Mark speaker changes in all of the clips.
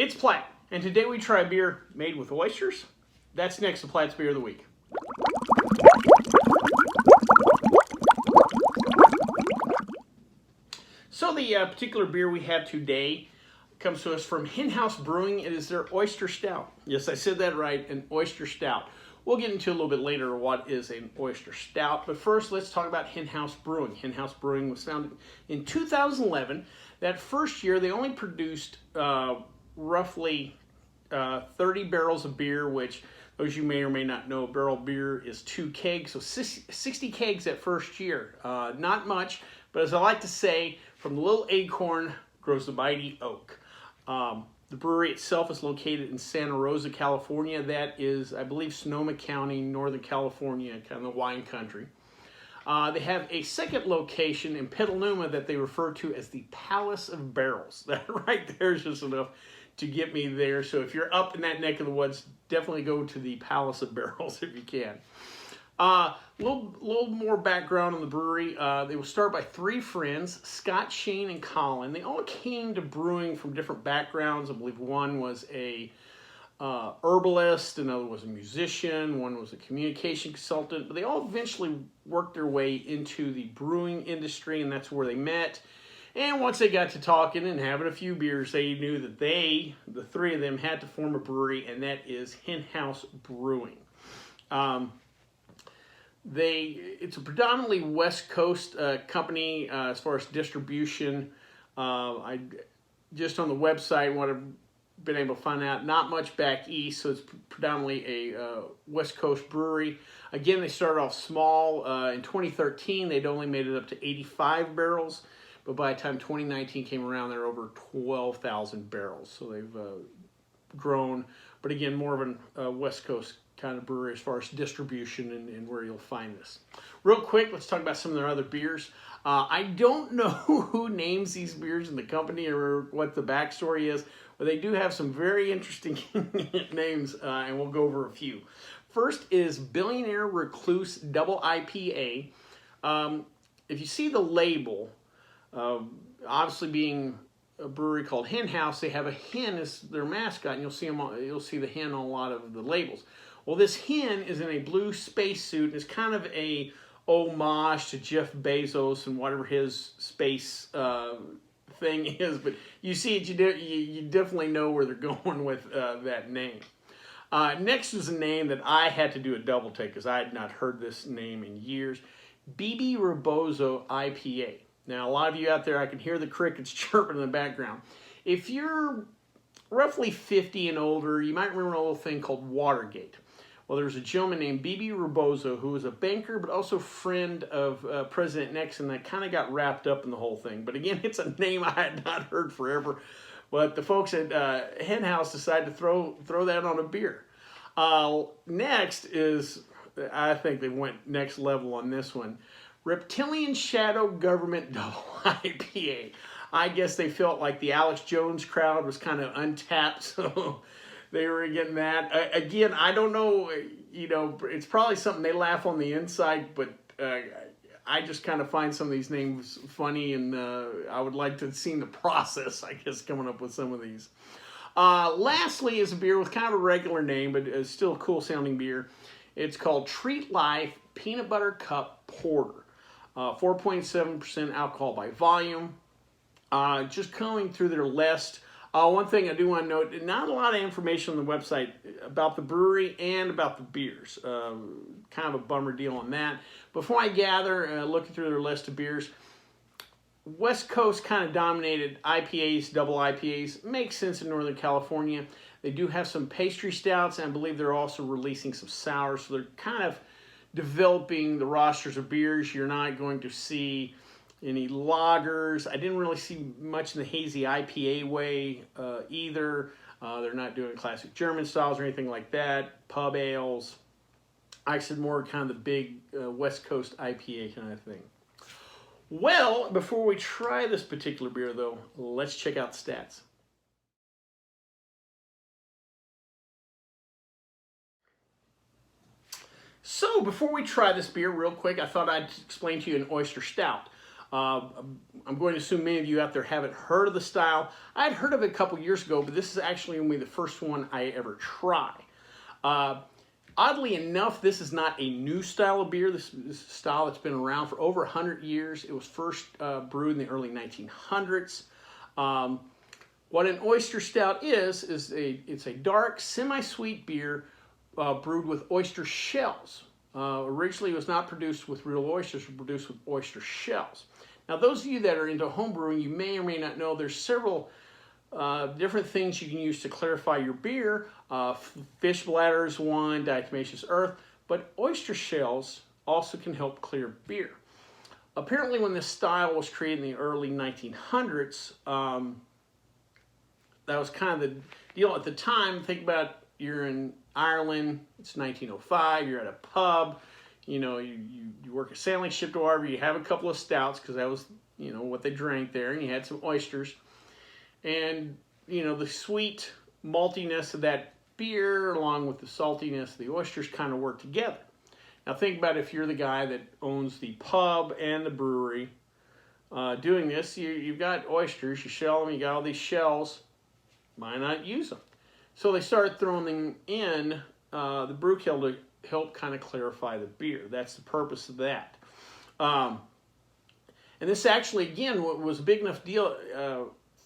Speaker 1: It's Platt, and today we try a beer made with oysters. That's next to Platt's Beer of the Week. So the particular beer we have today comes to us from HenHouse Brewing. It is their Oyster Stout. Yes, I said that right, an Oyster Stout. We'll get into a little bit later what is an Oyster Stout, but first let's talk about HenHouse Brewing. HenHouse Brewing was founded in 2011. That first year they only produced roughly 30 barrels of beer, which those you may or may not know, a barrel of beer is 2 kegs, so 60 kegs that first year. Not much, but as I like to say, from the little acorn grows the mighty oak. The brewery itself is located in Santa Rosa, California. That is, I believe, Sonoma County, Northern California, kind of the wine country. They have a second location in Petaluma that they refer to as the Palace of Barrels. That right there is just enough to get me there. So if you're up in that neck of the woods, definitely go to the Palace of Barrels if you can. Little more background on the brewery. They were started by 3 friends, Scott, Shane, and Colin. They all came to brewing from different backgrounds. I believe one was a herbalist, another was a musician, one was a communication consultant, but they all eventually worked their way into the brewing industry, and that's where they met. And once they got to talking and having a few beers, they knew that the 3 of them, had to form a brewery, and that is HenHouse Brewing. It's a predominantly West Coast company as far as distribution. I just on the website, what I've been able to find out, not much back east, so it's predominantly a West Coast brewery. Again, they started off small. In 2013, they'd only made it up to 85 barrels, but by the time 2019 came around, they're over 12,000 barrels. So they've grown, but again, more of a West Coast kind of brewery as far as distribution and where you'll find this. Real quick, let's talk about some of their other beers. I don't know who names these beers in the company or what the backstory is, but they do have some very interesting names, and we'll go over a few. First is Billionaire Recluse Double IPA. If you see the label, obviously being a brewery called HenHouse, they have a hen as their mascot, and you'll see the hen on a lot of the labels. Well, this hen is in a blue spacesuit and is kind of a homage to Jeff Bezos and whatever his space thing is. But you see it, you definitely know where they're going with that name. Next is a name that I had to do a double take because I had not heard this name in years. BB Rebozo IPA. Now, a lot of you out there, I can hear the crickets chirping in the background. If you're roughly 50 and older, you might remember a little thing called Watergate. Well, there was a gentleman named BB Rebozo who was a banker, but also friend of President Nixon that kind of got wrapped up in the whole thing. But again, it's a name I had not heard forever. But the folks at HenHouse decided to throw that on a beer. Next is, I think they went next level on this one, Reptilian Shadow Government Double IPA. I guess they felt like the Alex Jones crowd was kind of untapped, so they were getting that. Again, I don't know, it's probably something they laugh on the inside, but I just kind of find some of these names funny, and I would like to have seen the process, I guess, coming up with some of these. Lastly is a beer with kind of a regular name, but it's still a cool sounding beer. It's called Treat Life Peanut Butter Cup Porter. 4.7% alcohol by volume. Just coming through their list. One thing I do want to note, not a lot of information on the website about the brewery and about the beers. Kind of a bummer deal on that. Before I gather, looking through their list of beers, West Coast kind of dominated IPAs, double IPAs. Makes sense in Northern California. They do have some pastry stouts, and I believe they're also releasing some sours. So they're kind of developing the rosters of beers. You're not going to see any lagers. I didn't really see much in the hazy IPA way either. They're not doing classic German styles or anything like that. Pub ales. I said more kind of the big West Coast IPA kind of thing. Well, before we try this particular beer though, let's check out the stats. So before we try this beer real quick, I thought I'd explain to you an oyster stout. I'm going to assume many of you out there haven't heard of the style. I'd heard of it a couple years ago, but this is actually only the first one I ever tried. Oddly enough, this is not a new style of beer. This is a style that's been around for over 100 years. It was first brewed in the early 1900s. What an oyster stout is it's a dark, semi-sweet beer brewed with oyster shells. Originally, it was not produced with real oysters, it was produced with oyster shells. Now, those of you that are into home brewing, you may or may not know there's several different things you can use to clarify your beer. Fish bladder is one, diatomaceous earth, but oyster shells also can help clear beer. Apparently, when this style was created in the early 1900s, that was kind of the deal at the time. Think about, you're in Ireland, it's 1905, you're at a pub, you work a sailing ship or whatever, you have a couple of stouts, because that was, what they drank there, and you had some oysters. And, the sweet maltiness of that beer, along with the saltiness of the oysters, kind of work together. Now think about if you're the guy that owns the pub and the brewery doing this. You've got oysters, you shell them, you got all these shells. Why not use them? So they started throwing them in the brew kettle to help kind of clarify the beer. That's the purpose of that. And this actually, again, was a big enough deal.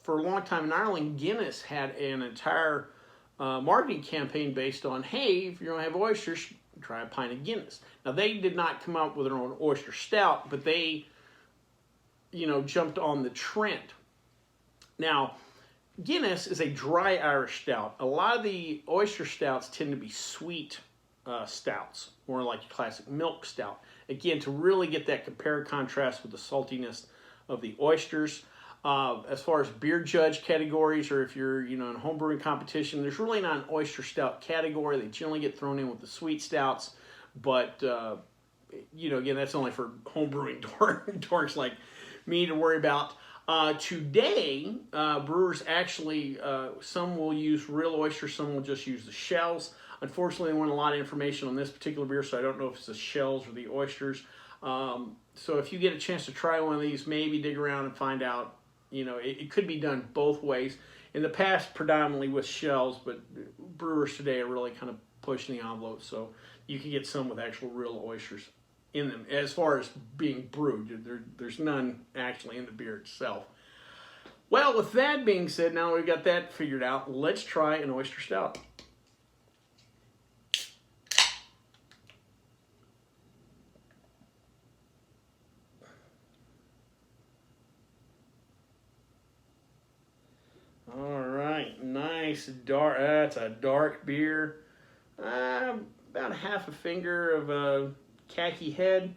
Speaker 1: For a long time in Ireland, Guinness had an entire marketing campaign based on, hey, if you're going to have oysters, try a pint of Guinness. Now, they did not come up with their own oyster stout, but they, jumped on the trend. Now, Guinness is a dry Irish stout. A lot of the oyster stouts tend to be sweet stouts, more like a classic milk stout. Again, to really get that compare and contrast with the saltiness of the oysters. As far as beer judge categories, or if you're in a home brewing competition, there's really not an oyster stout category. They generally get thrown in with the sweet stouts, but again, that's only for home brewing dorks like me to worry about. Today, brewers actually, some will use real oysters, some will just use the shells. Unfortunately, I want a lot of information on this particular beer, so I don't know if it's the shells or the oysters. So if you get a chance to try one of these, maybe dig around and find out. It could be done both ways. In the past, predominantly with shells, but brewers today are really kind of pushing the envelope, so you can get some with actual real oysters in them. As far as being brewed, there's none actually in the beer itself. Well, with that being said, now we've got that figured out, let's try an oyster stout. All right, nice dark. That's a dark beer. About a half a finger of a khaki head.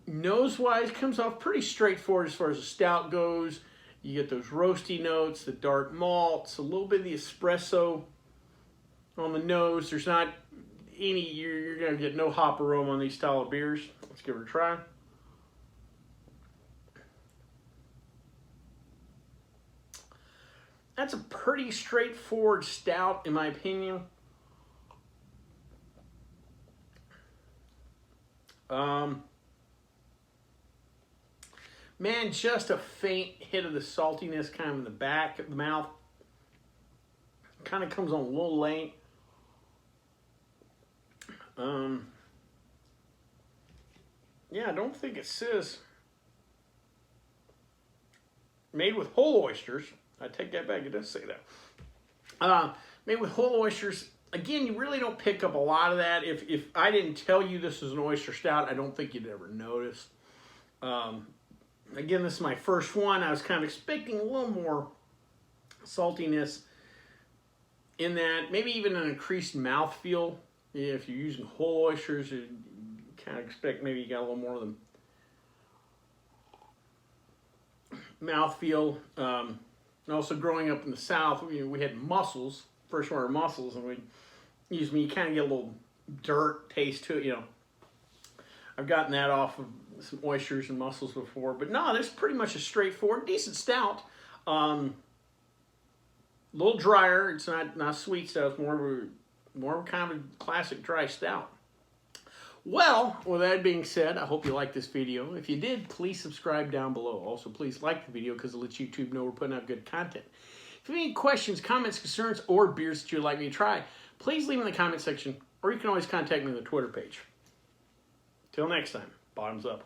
Speaker 1: Nose-wise, comes off pretty straightforward as far as the stout goes. You get those roasty notes, the dark malts, a little bit of the espresso on the nose. There's not any, you're going to get no hop aroma on these style of beers. Let's give it a try. That's a pretty straightforward stout, in my opinion. Man, just a faint hit of the saltiness kind of in the back of the mouth. Kind of comes on a little late. Yeah, I don't think it says made with whole oysters. I take that back, it does say that. Made with whole oysters. Again, you really don't pick up a lot of that. If I didn't tell you this is an oyster stout, I don't think you'd ever notice. Again, this is my first one. I was kind of expecting a little more saltiness in that. Maybe even an increased mouthfeel. If you're using whole oysters, you kind of expect maybe you got a little more of the mouthfeel. And also growing up in the South, we had mussels, freshwater mussels, and you kind of get a little dirt taste to it, I've gotten that off of some oysters and mussels before, but no, this is pretty much a straightforward, decent stout. A little drier. It's not sweet stout. It's more of a kind of a classic dry stout. Well, with that being said, I hope you liked this video. If you did, please subscribe down below. Also, please like the video because it lets YouTube know we're putting out good content. If you have any questions, comments, concerns, or beers that you'd like me to try, please leave them in the comment section, or you can always contact me on the Twitter page. Till next time, bottoms up.